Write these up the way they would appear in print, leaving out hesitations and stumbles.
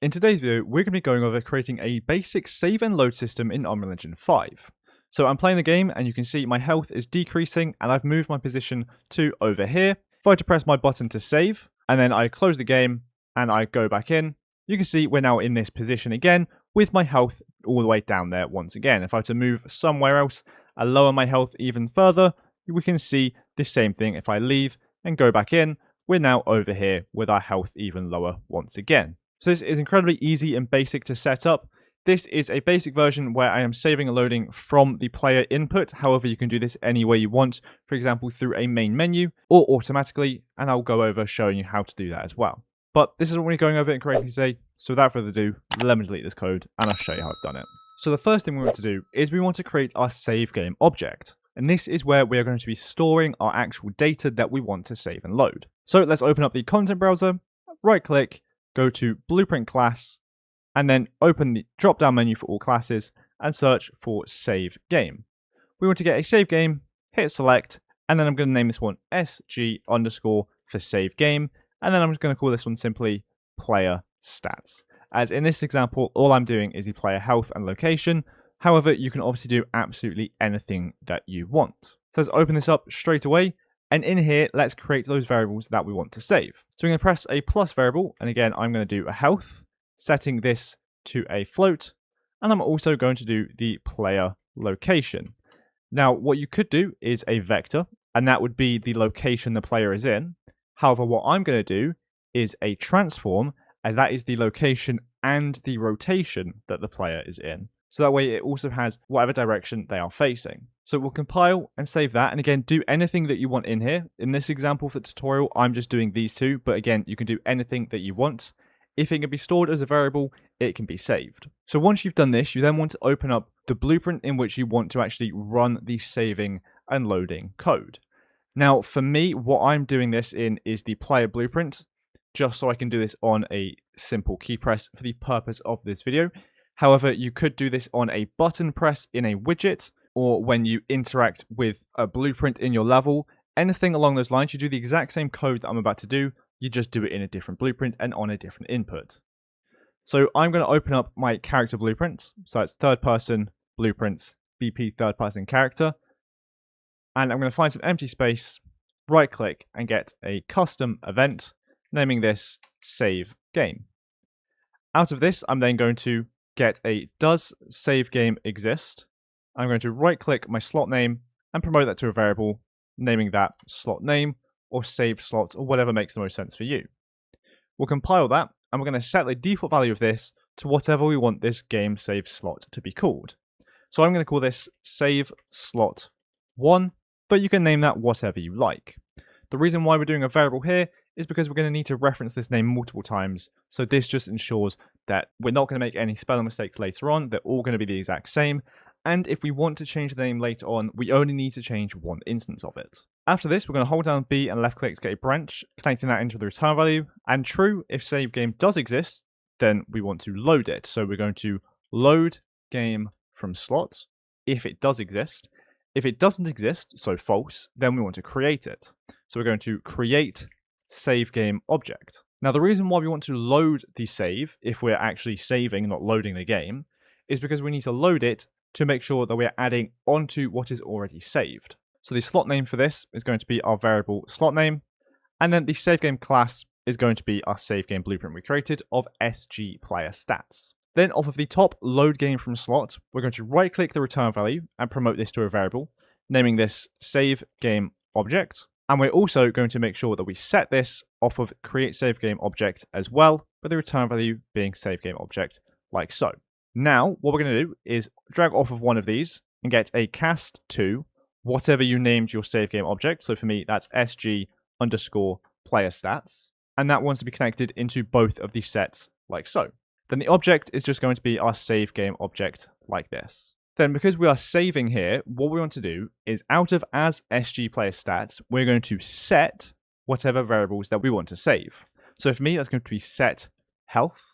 In today's video, we're going to be going over creating a basic save and load system in Unreal Engine 5. So I'm playing the game and you can see my health is decreasing and I've moved my position to over here. If I press my button to save and then I close the game and I go back in, you can see we're now in this position again with my health all the way down there once again. If I were to move somewhere else and lower my health even further, we can see the same thing. If I leave and go back in, we're now over here with our health even lower once again. So this is incredibly easy and basic to set up. This is a basic version where I am saving and loading from the player input. However, you can do this any way you want, for example, through a main menu or automatically, and I'll go over showing you how to do that as well. But this is what we're going over in creating today. So without further ado, let me delete this code and I'll show you how I've done it. So the first thing we want to do is we want to create our save game object. And this is where we are going to be storing our actual data that we want to save and load. So let's open up the content browser, right click, go to Blueprint class, and then open the drop-down menu for all classes and search for save game. We want to get a save game, hit select, and then I'm going to name this one SG underscore for save game, and then I'm just going to call this one simply player stats. As in this example, all I'm doing is the player health and location. However, you can obviously do absolutely anything that you want. So let's open this up straight away. And in here, let's create those variables that we want to save. So I'm going to press a plus variable. And again, I'm going to do a health, setting this to a float. And I'm also going to do the player location. Now, what you could do is a vector, and that would be the location the player is in. However, what I'm going to do is a transform, as that is the location and the rotation that the player is in. So that way it also has whatever direction they are facing. So we'll compile and save that. And again, do anything that you want in here. In this example for the tutorial, I'm just doing these two. But again, you can do anything that you want. If it can be stored as a variable, it can be saved. So once you've done this, you then want to open up the blueprint in which you want to actually run the saving and loading code. Now, for me, what I'm doing this in is the player blueprint, just so I can do this on a simple key press for the purpose of this video. However, you could do this on a button press in a widget, or when you interact with a blueprint in your level, anything along those lines. You do the exact same code that I'm about to do, you just do it in a different blueprint and on a different input. So I'm going to open up my character blueprint. So it's third person blueprints, BP third person character. And I'm going to find some empty space, right click and get a custom event, naming this save game. Out of this, I'm then going to get a does save game exist. I'm going to right click my slot name and promote that to a variable, naming that slot name or save slot or whatever makes the most sense for you. We'll compile that and we're going to set the default value of this to whatever we want this game save slot to be called. So I'm going to call this save slot 1, but you can name that whatever you like. The reason why we're doing a variable here is because we're going to need to reference this name multiple times. So this just ensures that we're not going to make any spelling mistakes later on. They're all going to be the exact same. And if we want to change the name later on, we only need to change one instance of it. After this, we're going to hold down B and left click to get a branch, connecting that into the return value. And true, if save game does exist, then we want to load it. So we're going to load game from slot if it does exist. If it doesn't exist, so false, then we want to create it. So we're going to create save game object. Now the reason why we want to load the save, if we're actually saving, not loading the game, is because we need to load it to make sure that we're adding onto what is already saved. So the slot name for this is going to be our variable slot name, and then the save game class is going to be our save game blueprint we created of SG player stats. Then off of the top load game from slot, we're going to right click the return value and promote this to a variable, naming this save game object. And we're also going to make sure that we set this off of create save game object as well, with the return value being save game object like so. Now, what we're going to do is drag off of one of these and get a cast to whatever you named your save game object. So for me, that's SG underscore player stats. And that wants to be connected into both of these sets like so. Then the object is just going to be our save game object like this. Then because we are saving here, what we want to do is out of as SG player stats, we're going to set whatever variables that we want to save. So for me, that's going to be set health,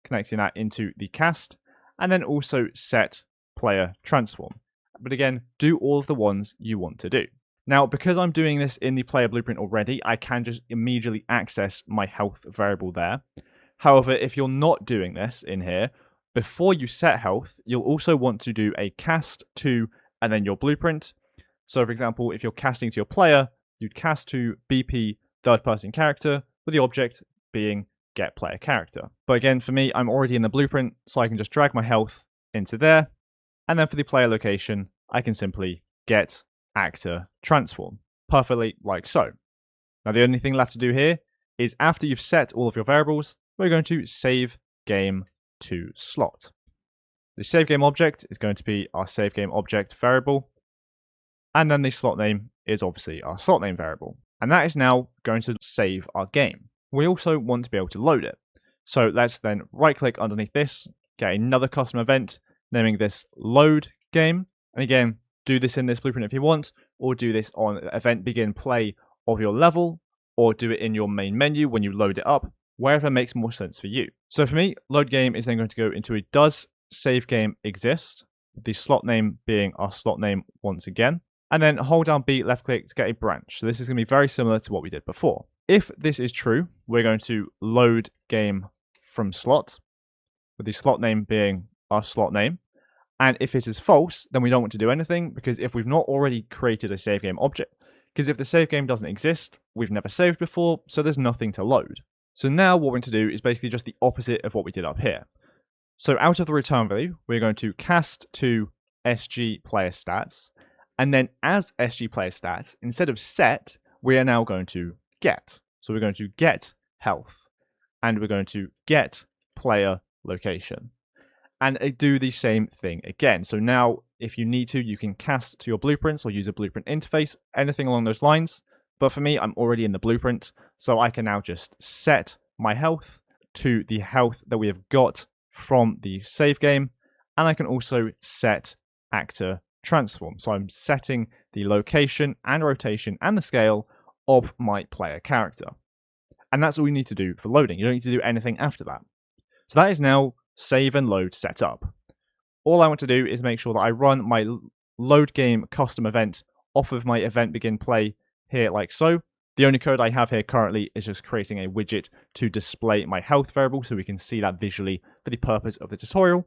connecting that into the cast, and then also set player transform. But again, do all of the ones you want to do. Now, because I'm doing this in the player blueprint already, I can just immediately access my health variable there. However, if you're not doing this in here, before you set health, you'll also want to do a cast to and then your blueprint. So for example, if you're casting to your player, you'd cast to BP third person character with the object being get player character. But again, for me, I'm already in the blueprint, so I can just drag my health into there. And then for the player location, I can simply get actor transform, perfectly like so. Now the only thing left to do here is after you've set all of your variables, we're going to save game to slot. The save game object is going to be our save game object variable. And then the slot name is obviously our slot name variable. And that is now going to save our game. We also want to be able to load it. So let's then right click underneath this, get another custom event, naming this load game. And again, do this in this blueprint if you want, or do this on event begin play of your level, or do it in your main menu when you load it up, wherever makes more sense for you. So for me, load game is then going to go into a does save game exist, the slot name being our slot name once again, and then hold down B left click to get a branch. So this is going to be very similar to what we did before. If this is true, we're going to load game from slot, with the slot name being our slot name. And if it is false, then we don't want to do anything, because if we've not already created a save game object, because if the save game doesn't exist, we've never saved before, so there's nothing to load. So now what we're going to do is basically just the opposite of what we did up here. So out of the return value, we're going to cast to SG player stats, and then as SG player stats, instead of set, we are now going to get. So we're going to get health, and we're going to get player location, and do the same thing again. So now, if you need to, you can cast to your blueprints or use a blueprint interface, anything along those lines. But for me, I'm already in the blueprint, so I can now just set my health to the health that we have got from the save game, and I can also set actor transform. So I'm setting the location and rotation and the scale of my player character. And that's all you need to do for loading. You don't need to do anything after that. So that is now save and load set up. All I want to do is make sure that I run my load game custom event off of my event begin play here like so. The only code I have here currently is just creating a widget to display my health variable so we can see that visually for the purpose of the tutorial.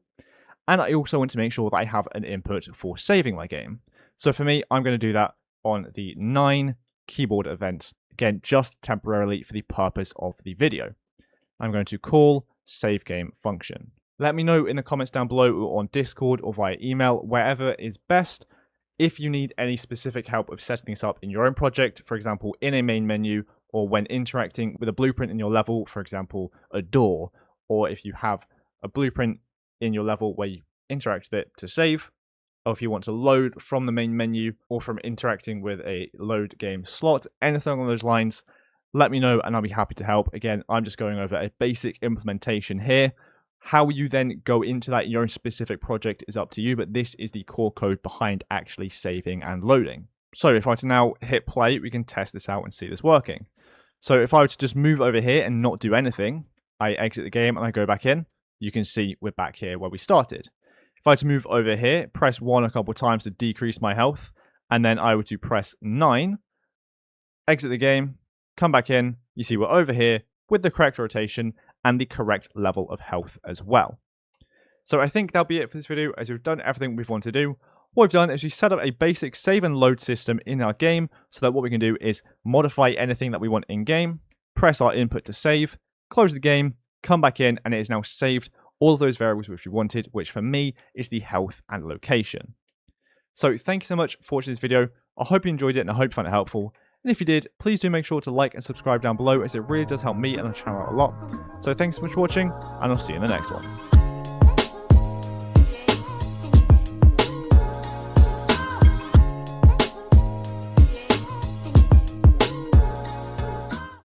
And I also want to make sure that I have an input for saving my game. So for me, I'm going to do that on the 9 keyboard event, again, just temporarily for the purpose of the video. I'm going to call save game function. Let me know in the comments down below or on Discord or via email, wherever is best, if you need any specific help of setting this up in your own project, for example, in a main menu, or when interacting with a blueprint in your level, for example, a door, or if you have a blueprint in your level where you interact with it to save, or if you want to load from the main menu or from interacting with a load game slot, anything along those lines, let me know and I'll be happy to help. Again, I'm just going over a basic implementation here. How you then go into that in your own specific project is up to you, but this is the core code behind actually saving and loading. So if I were to now hit play, we can test this out and see this working. So if I were to just move over here and not do anything, I exit the game and I go back in, you can see we're back here where we started. If I were to move over here, press 1 a couple of times to decrease my health, and then I were to press 9, exit the game, come back in, you see we're over here with the correct rotation and the correct level of health as well. So I think that'll be it for this video, as we've done everything we've wanted to do. What we've done is we set up a basic save and load system in our game, so that what we can do is modify anything that we want in game, press our input to save, close the game, come back in, and it is now saved all of those variables which we wanted, which for me is the health and location. So thank you so much for watching this video. I hope you enjoyed it and I hope you found it helpful. And if you did, please do make sure to like and subscribe down below, as it really does help me and the channel out a lot. So thanks so much for watching, and I'll see you in the next one.